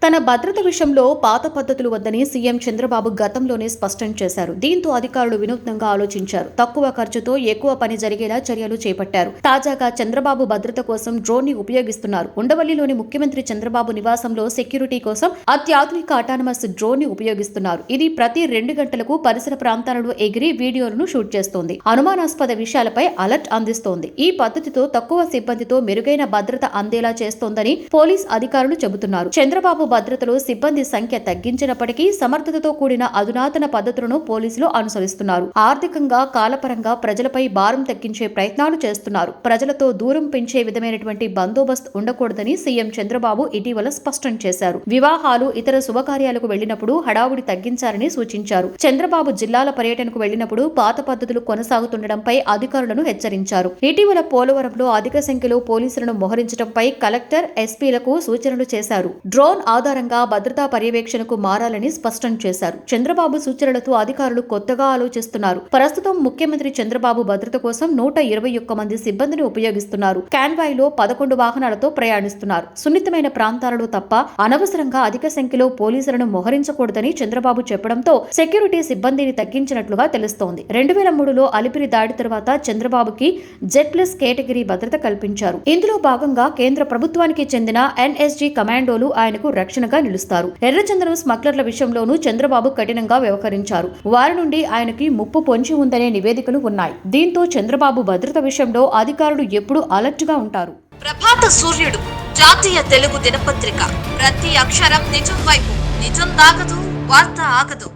తన భద్రత విషయంలో పాత పద్ధతులు వద్దని సీఎం చంద్రబాబు గతంలోనే స్పష్టం చేశారు. దీంతో అధికారులు వినూత్నంగా ఆలోచించారు. తక్కువ ఖర్చుతో ఎక్కువ పని జరిగేలా చర్యలు చేపట్టారు. తాజాగా చంద్రబాబు భద్రత కోసం డ్రోన్ ని ఉపయోగిస్తున్నారు. ఉండవల్లిలోని ముఖ్యమంత్రి చంద్రబాబు నివాసంలో సెక్యూరిటీ కోసం అత్యాధునిక అటానమస్ డ్రోన్ ని ఉపయోగిస్తున్నారు. ఇది ప్రతి 2 గంటలకు పరిసర ప్రాంతాలలో ఎగిరి వీడియోలను షూట్ చేస్తోంది. అనుమానాస్పద విషయాలపై అలర్ట్ అందిస్తోంది. ఈ పద్ధతితో తక్కువ సిబ్బందితో మెరుగైన భద్రత అందేలా చేస్తోందని పోలీస్ అధికారులు చెబుతున్నారు. చంద్రబాబు భద్రతలో సిబ్బంది సంఖ్య తగ్గించినప్పటికీ సమర్థతతో కూడిన అధునాతన పద్ధతులను పోలీసులు అనుసరిస్తున్నారు. ఆర్థికంగా కాలపరంగా ప్రజలపై భారం తగ్గించే ప్రయత్నాలు చేస్తున్నారు. ప్రజలతో దూరం పెంచే విధమైనటువంటి బందోబస్తు ఉండకూడదని సీఎం చంద్రబాబు ఇటీవల స్పష్టం చేశారు. వివాహాలు, ఇతర శుభకార్యాలకు వెళ్లినప్పుడు హడావుడి తగ్గించాలని సూచించారు. చంద్రబాబు జిల్లాల పర్యటనకు వెళ్లినప్పుడు పాత పద్ధతులు కొనసాగుతుండటంపై అధికారులను హెచ్చరించారు. ఇటీవల పోలవరంలో అధిక సంఖ్యలో పోలీసులను మోహరించడంపై కలెక్టర్, ఎస్పీలకు సూచనలు చేశారు. డ్రోన్ ఆధారంగా భద్రతా పర్యవేక్షణకు మారాలని స్పష్టం చేశారు. చంద్రబాబు సూచనలతో అధికారులు కొత్తగా ఆలోచిస్తున్నారు. ప్రస్తుతం ముఖ్యమంత్రి చంద్రబాబు భద్రత కోసం 121 మంది సిబ్బందిని ఉపయోగిస్తున్నారు. కాన్వాయ్లో 11 వాహనాలతో ప్రయాణిస్తున్నారు. సున్నితమైన ప్రాంతాలలో తప్ప అనవసరంగా అధిక సంఖ్యలో పోలీసులను మోహరించకూడదని చంద్రబాబు చెప్పడంతో సెక్యూరిటీ సిబ్బందిని తగ్గించినట్లుగా తెలుస్తోంది. 2003లో అలిపిరి దాడి తర్వాత చంద్రబాబుకి Z+ కేటగిరీ భద్రత కల్పించారు. ఇందులో భాగంగా కేంద్ర ప్రభుత్వానికి చెందిన NSG కమాండోలు ఆయనకు రక్షణగా నిలుస్తారు. ఎర్రచందనం స్మగ్లర్ల విషయంలోనూ చంద్రబాబు కఠినంగా వ్యవహరించారు. వారి నుండి ఆయనకి ముప్పు పొంచి ఉందనే నివేదికలు ఉన్నాయి. దీంతో చంద్రబాబు భద్రత విషయంలో అధికారులు ఎప్పుడూ అలర్ట్ గా ఉంటారు. ప్రభాత సూర్యుడు జాతీయ తెలుగు దినపత్రిక. ప్రతి అక్షరం నిజం వైపు. నిజం దాగదు, వార్త ఆగదు.